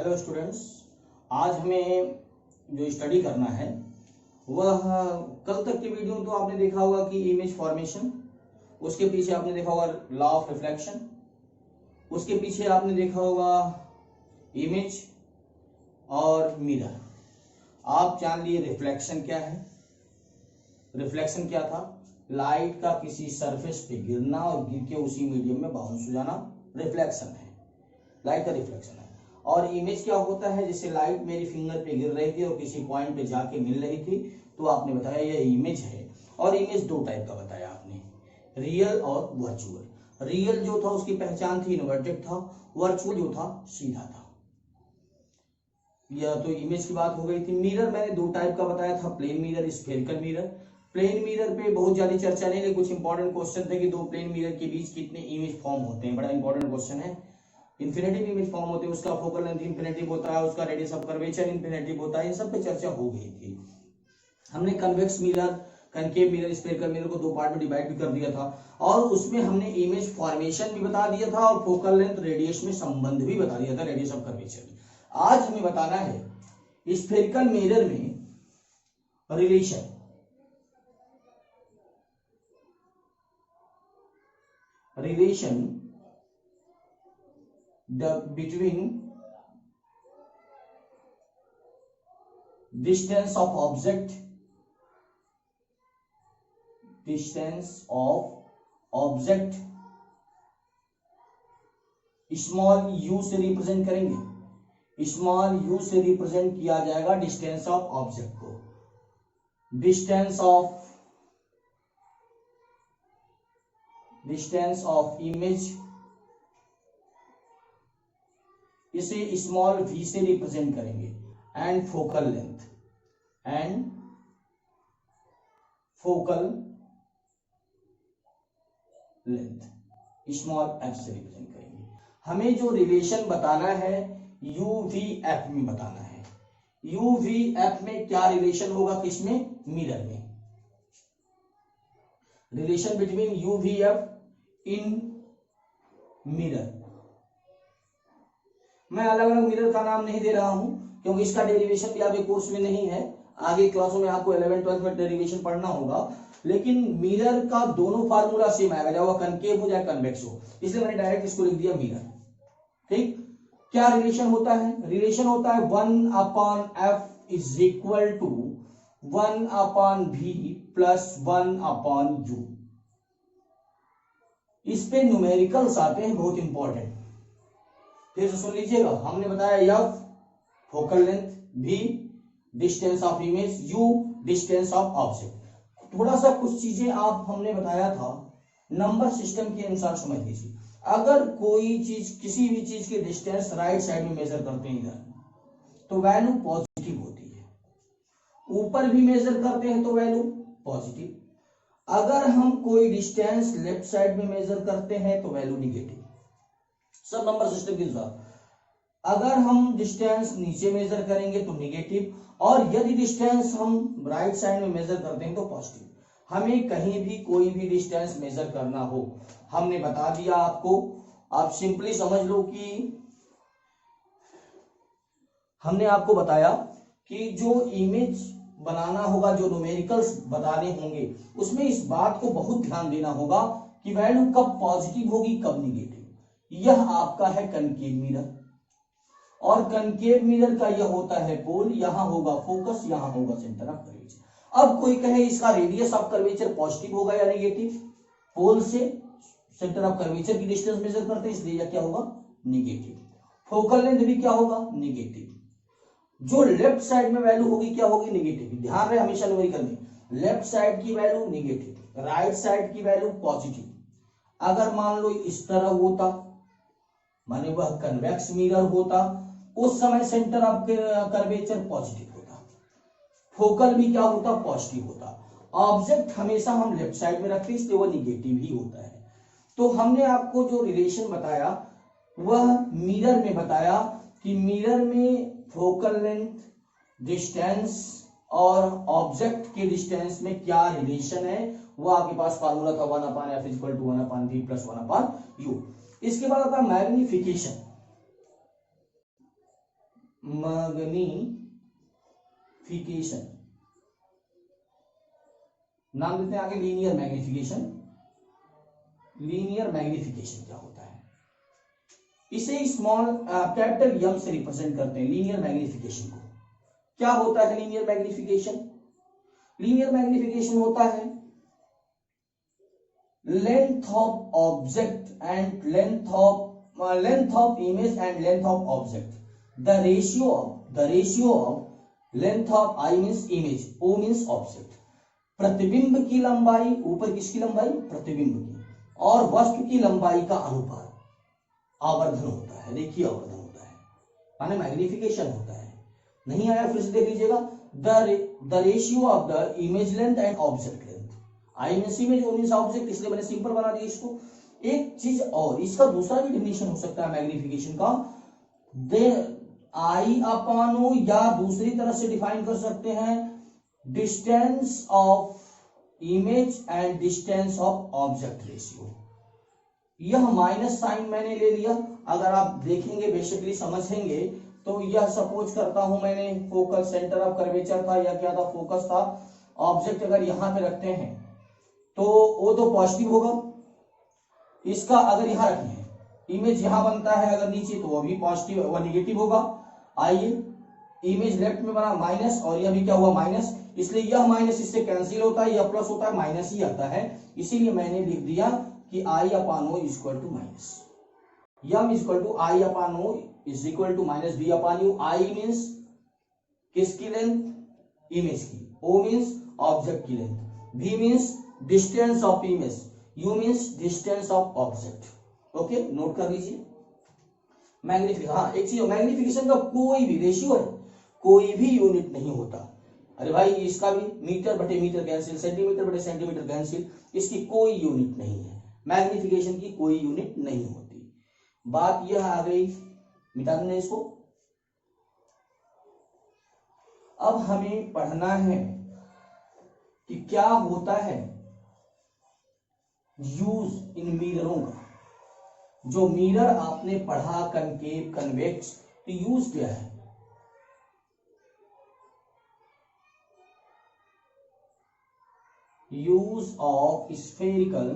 Hello students, आज हमें जो स्टडी करना है वह कल तक की वीडियो तो आपने देखा होगा कि इमेज फॉर्मेशन, उसके पीछे आपने देखा होगा लॉ ऑफ रिफ्लेक्शन, उसके पीछे आपने देखा होगा इमेज और मिरर। आप जान लिए रिफ्लेक्शन क्या है। रिफ्लेक्शन क्या था? लाइट का किसी सरफेस पे गिरना और गिर के उसी मीडियम में बाउंस हो जाना, रिफ्लेक्शन है, लाइट का रिफ्लेक्शन है। और इमेज क्या होता है? जैसे लाइट मेरी फिंगर पे गिर रही थी और किसी पॉइंट पे जाके मिल रही थी, तो आपने बताया ये इमेज है। और इमेज दो टाइप का बताया आपने, रियल और वर्चुअल। रियल जो था उसकी पहचान थी इन्वर्टेड था, वर्चुअल जो था सीधा था। यह तो इमेज की बात हो गई थी। मिरर मैंने दो टाइप का बताया था, plane mirror, spherical mirror. Plane mirror पे बहुत ज्यादा चर्चा नहीं, लेकिन कुछ इंपॉर्टेंट क्वेश्चन थे कि दो प्लेन मिरर के बीच कितने इमेज फॉर्म होते हैं, बड़ा इंपॉर्टेंट क्वेश्चन है। इन्फिनेटिव इमेज फॉर्म होते हैं, उसका फोकल लेंथ इन्फिनेटिव होता है, उसका रेडियस ऑफ कर्वेचर इन्फिनेटिव होता है, इन सब पे चर्चा हो गई थी। हमने convex mirror, concave mirror, spherical mirror को दो पार्ट में डिवाइड भी कर दिया था, और उसमें हमने इमेज फॉर्मेशन भी बता दिया था और फोकल लेंथ रेडियस में संबंध भी बता दिया था, रेडियस ऑफ कर्वेचर। आज हमें बताना है स्फेरिकल मिरर में relation, between distance of object small u से रिप्रेजेंट करेंगे। स्मॉल u से रिप्रेजेंट किया जाएगा डिस्टेंस ऑफ ऑब्जेक्ट को। डिस्टेंस ऑफ इमेज, इसे स्मॉल v से रिप्रेजेंट करेंगे। And focal length small f से रिप्रेजेंट करेंगे। हमें जो रिलेशन बताना है UVF में बताना है। UVF में क्या रिलेशन होगा? किसमें? मिरर में। रिलेशन बिटवीन UVF इन मिरर। मैं अलग अलग मिरर का नाम नहीं दे रहा हूं क्योंकि इसका डेरिवेशन भी आपके कोर्स में नहीं है। आगे क्लासों में आपको 11 12 में डेरिवेशन पढ़ना होगा, लेकिन मिरर का दोनों फार्मूला सेम आएगा, चाहे वह कनकेव हो चाहे कन्वेक्स हो, इसलिए मैंने डायरेक्ट इसको लिख दिया मिरर। ठीक, क्या रिलेशन होता है? रिलेशन होता है 1/f is equal to 1/v plus 1/u। इस पे न्यूमेरिकल्स आते हैं, बहुत इंपॉर्टेंट, फिर से सुन लीजिएगा। हमने बताया f focal length, v distance of image, u distance of object. थोड़ा सा कुछ चीजें आप हमने बताया था नंबर सिस्टम के अनुसार समझ लीजिए। अगर कोई चीज, किसी भी चीज की डिस्टेंस राइट साइड में मेजर करते हैं इधर, तो वैल्यू पॉजिटिव होती है। ऊपर भी मेजर करते हैं तो वैल्यू पॉजिटिव। अगर हम कोई डिस्टेंस लेफ्ट साइड में मेजर करते हैं तो वैल्यू निगेटिव, सब नंबर सिस्टम के अनुसार। अगर हम डिस्टेंस नीचे मेजर करेंगे तो निगेटिव, और यदि डिस्टेंस हम राइट साइड में मेजर करते हैं तो पॉजिटिव। हमें कहीं भी कोई भी डिस्टेंस मेजर करना हो, हमने बता दिया आपको। आप सिंपली समझ लो कि हमने आपको बताया कि जो इमेज बनाना होगा, जो न्यूमेरिकल्स बताने होंगे, उसमें इस बात को बहुत ध्यान देना होगा कि वैल्यू कब पॉजिटिव होगी कब निगेटिव। यह आपका है कनकेव मिरर, और कनकेव मिरर का यह होता है पोल, यहां होगा फोकस, यहां होगा सेंटर ऑफ कर्वेचर। अब कोई कहे इसका रेडियस ऑफ कर्वेचर पॉजिटिव होगा या नेगेटिव, पोल से सेंटर ऑफ कर्वेचर की डिस्टेंस मेजर करते हैं, इसलिए यह क्या होगा? नेगेटिव। फोकल लेंथ भी क्या होगा? नेगेटिव। जो लेफ्ट साइड में वैल्यू होगी क्या होगी? नेगेटिव। ध्यान रहे हमेशा न्यूमेरिकल में, लेफ्ट साइड की वैल्यू नेगेटिव, राइट साइड की वैल्यू पॉजिटिव। अगर मान लो इस तरह होता, माने वह कन्वेक्स मिरर होता, उस समय सेंटर ऑफ कर्वेचर पॉजिटिव होता, फोकल भी क्या होता? पॉजिटिव होता। ऑब्जेक्ट हमेशा हम लेफ्ट साइड में रखते हैं, इसलिए वह निगेटिव ही होता है। तो हमने आपको जो रिलेशन बताया वह मिरर में बताया कि मिरर में फोकल लेंथ, डिस्टेंस और ऑब्जेक्ट के डिस्टेंस में क्या रिलेशन है, वो आपके पास फार्मूला था 1/f = 1/v प्लस 1/u। इसके बाद आता है मैग्निफिकेशन। मैग्निफिकेशन, नाम देते हैं आगे लीनियर मैग्निफिकेशन। लीनियर मैग्निफिकेशन क्या होता है, इसे स्मॉल कैपिटल एम से रिप्रेजेंट करते हैं लीनियर मैग्निफिकेशन को। क्या होता है लीनियर मैग्निफिकेशन? लीनियर मैग्निफिकेशन होता है length of object and length of image and length of object, the ratio of length of I means image, O means object. प्रतिबिंब की लंबाई, ऊपर किसकी लंबाई? प्रतिबिंब की, और वस्तु की लंबाई का अनुपात आवर्धन होता है, रेखीय आवर्धन होता है, माने मैग्निफिकेशन होता है। नहीं आया फिर से देख लीजिएगा, the ratio of the image length and object length. I means image, O means object, इसलिए मैंने सिंपल बना दिया इसको। एक चीज और, इसका दूसरा भी डेफिनेशन हो सकता है मैग्निफिकेशन का, दे आई अपॉन ओ, या दूसरी तरह से डिफाइन कर सकते हैं distance of image and distance of object ratio. यह माइनस साइन मैंने ले लिया, अगर आप देखेंगे बेसिकली समझेंगे तो यह सपोज करता हूं मैंने फोकल सेंटर ऑफ कर्वेचर था, या क्या था, फोकस था। ऑब्जेक्ट अगर यहां पे रखते हैं तो वो तो पॉजिटिव होगा, इसका अगर यहां रखें इमेज यहां बनता है अगर नीचे, तो वो भी पॉजिटिव, वो निगेटिव होगा। आइए, इमेज लेफ्ट में बना माइनस, और यह भी क्या हुआ माइनस, इसलिए यह माइनस इससे कैंसिल होता है, यह प्लस होता है, माइनस ही आता है। इसीलिए मैंने लिख दिया कि I upon O equal to minus M equal to I upon O is equal to minus B upon U. I means किसकी लेंथ? इमेज की। ओ मीन्स ऑब्जेक्ट की length. B means distance of image. U means distance of object. Okay, note कर लीजिए। Magnification, हाँ एक चीज, magnification का कोई भी रेशियो है, कोई भी यूनिट नहीं होता। अरे भाई इसका भी मीटर बटे मीटर कैंसिल, सेंटीमीटर बटे सेंटीमीटर कैंसिल, इसकी कोई यूनिट नहीं है। मैग्निफिकेशन की कोई यूनिट नहीं होती। बात यह आ गई, मिटा देना इसको। अब हमें पढ़ना है कि क्या होता है यूज इन मिररों का। जो मिरर आपने पढ़ा कनकेव कन्वेक्स, तो यूज क्या है? Use of spherical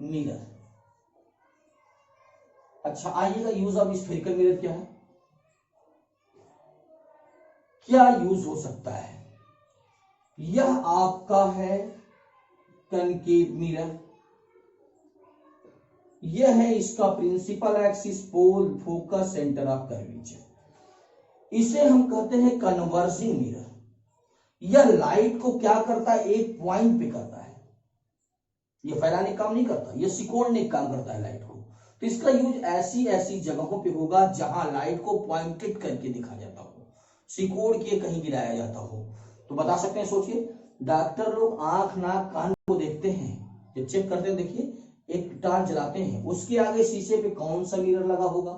mirror. अच्छा आइएगा, यूज ऑफ स्फेरिकल मिरर क्या है, क्या यूज हो सकता है? यह आपका है कनकेव मिरर, यह है इसका principal axis, pole, focus, centre of curvature. इसे हम कहते हैं कन्वर्जिंग मिरर। यह लाइट को क्या करता है? एक पॉइंट पे करता है, यह फैलाने काम नहीं करता, यह सिकोड़ने काम करता है लाइट को। तो इसका यूज ऐसी ऐसी जगहों पे होगा जहां लाइट को पॉइंटेड करके दिखा जाता हो, सिकोड़ के कहीं गिराया जाता हो। तो बता सकते हैं, सोचिए, डॉक्टर लोग आंख नाक कान को देखते हैं, जब चेक करते हैं, देखिए एक टार्च जलाते हैं, उसके आगे शीशे पे कौन सा मिरर लगा होगा?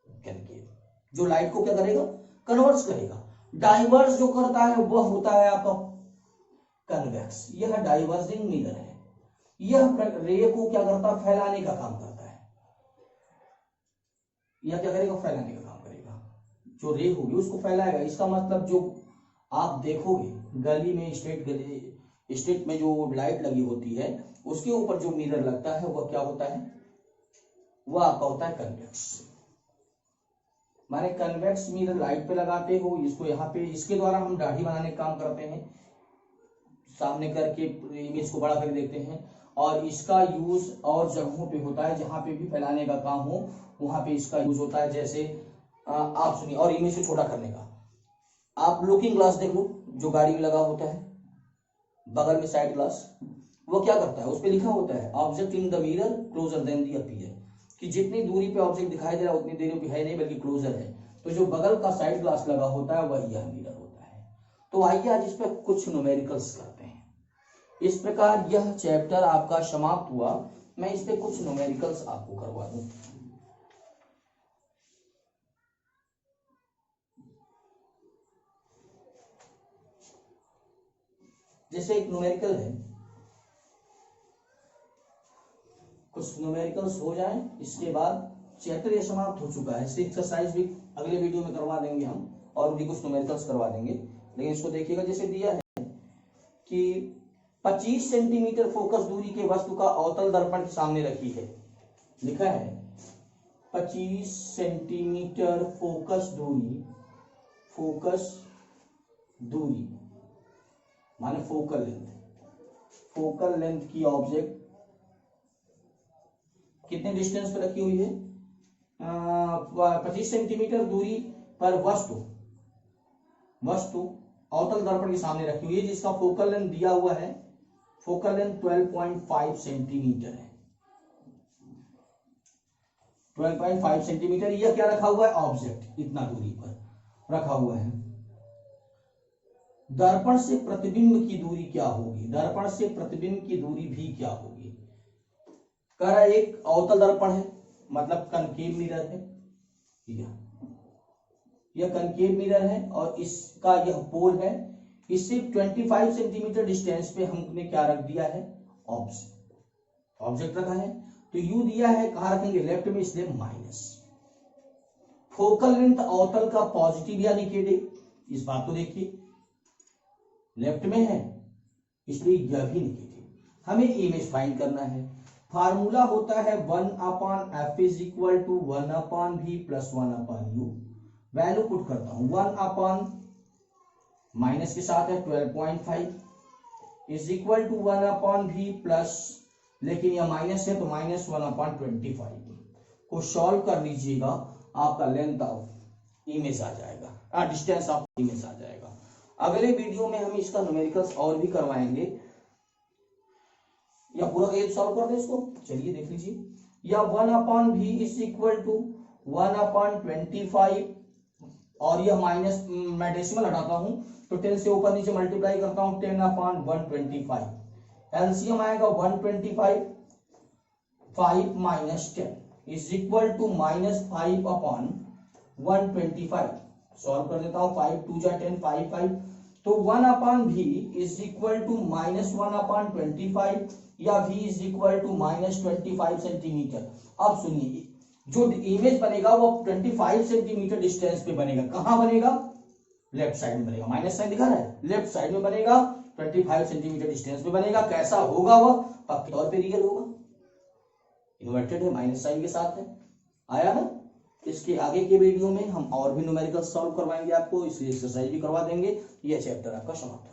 कनकेव, जो लाइट को क्या करेगा? कन्वर्स करेगा। डाइवर्स जो करता है वह होता है आपका कन्वेक्स। यह डाइवर्जिंग मिरर है, यह रे को क्या करता है? फैलाने का काम करता है। यह क्या करेगा? फैलाने का काम करेगा। जो रे होगी उसको फैलाएगा। इसका मतलब जो आप देखोगे गली में, स्ट्रीट में जो लाइट लगी होती है, उसके ऊपर जो मिरर लगता है वह क्या होता है? वह आपका होता है कन्वेक्स। माने कन्वेक्स मिरर लाइट पे लगाते हो, इसको यहाँ पे, इसके द्वारा हम दाढ़ी बनाने का काम करते हैं, सामने करके इमेज को बड़ा कर देते हैं। और इसका यूज और जगहों पे होता है जहां पे भी फैलाने का काम हो, वहां पे इसका यूज होता है। जैसे आप सुनिए, और इमेज को छोटा करने का, आप लुकिंग ग्लास देख लो, जो गाड़ी में लगा होता है बगल में साइड ग्लास, वो क्या करता है? उस पर लिखा होता है object in the mirror closure then the appear, कि जितनी दूरी पे ऑब्जेक्ट दिखाई दे रहा है उतनी दूरी पे है नहीं, बल्कि क्लोजर है। तो जो बगल का साइड ग्लास लगा होता है वही यह मिरर होता है। तो आइए आज इस पर कुछ न्यूमेरिकल्स करते हैं। इस प्रकार यह चैप्टर आपका समाप्त हुआ। मैं इस पे कुछ न्यूमेरिकल्स आपको करवा दूं। जैसे एक न्यूमेरिकल है, कुछ न्यूमेरिकल्स हो जाएं, इसके बाद चैप्टर ये समाप्त हो चुका है। इससे एक्सरसाइज भी अगले वीडियो में करवा देंगे हम, और भी कुछ न्यूमेरिकल्स करवा देंगे, लेकिन इसको देखिएगा। जैसे दिया है कि 25 सेंटीमीटर फोकस दूरी के वस्तु का अवतल दर्पण के सामने रखी है। लिखा है 25 सेंटीमीटर फोकस दूरी माने फोकल लेंथ की ऑब्जेक्ट कितने डिस्टेंस पर रखी हुई है? 25 सेंटीमीटर दूरी पर वस्तु अवतल दर्पण के सामने रखी हुई है, जिसका फोकल लेंथ दिया हुआ है, फोकल लेंथ 12.5 सेंटीमीटर है। 12.5 सेंटीमीटर। यह क्या रखा हुआ है? ऑब्जेक्ट इतना दूरी पर रखा हुआ है। दर्पण से प्रतिबिंब की दूरी क्या होगी? दर्पण से प्रतिबिंब की दूरी भी क्या होगी? कह रहा एक अवतल दर्पण है, मतलब कनकेव मिरर है, यह कनकेव मिरर है, और इसका यह पोल है। इससे 25 सेंटीमीटर डिस्टेंस पे हमने क्या रख दिया है? ऑब्जेक्ट रखा है। तो यू दिया है, कहां रखेंगे? लेफ्ट में, इसलिए माइनस। फोकल लेंथ अवतल का पॉजिटिव या निगेटिव, इस बात को देखिए, लेफ्ट में है इसलिए यह भी निगेटिव। हमें इमेज फाइंड करना है। फार्मूला होता है 1/f is equal to 1/v plus 1/u। Value put करता हूं, 1/ माइनस के साथ है 12.5 is equal to 1/v plus, लेकिन यह माइनस है तो माइनस 1/25 को सॉल्व कर लीजिएगा, आपका लेंथ ऑफ इमेज आ जाएगा, डिस्टेंस ऑफ इमेज आ जाएगा। अगले वीडियो में हम इसका न्यूमेरिकल्स और भी करवाएंगे। या पूरा ये सॉल्व कर दे इसको, चलिए देख लीजिए। या 1/v इज इक्वल टू 1/25, और यह माइनस, मैं डेसिमल हटाता हूं तो 10 से ऊपर नीचे मल्टीप्लाई करता हूं, 10/125। एलसीएम आएगा 125, 5 minus 10 is equal to minus 5/125। Solve कर देता हूं, 5 2 जा 10, 5 5। तो 1/v is equal to minus 1/25, या v is equal to minus 25 centimetre. अब सुनिए, जो इमेज बनेगा वो 25 सेंटीमीटर डिस्टेंस पे बनेगा। कहां बनेगा? लेफ्ट साइड में बनेगा। माइनस साइन दिखा रहा है, लेफ्ट साइड में बनेगा, 25 सेंटीमीटर डिस्टेंस पे बनेगा। कैसा होगा वह? पक्के तौर पे रियल होगा, इन्वर्टेड है, माइनस साइन के साथ है। आया ना? इसके आगे के वीडियो में हम और भी न्यूमेरिकल सॉल्व करवाएंगे आपको, इसलिए एक्सरसाइज भी करवा देंगे। यह चैप्टर आपका समाप्त।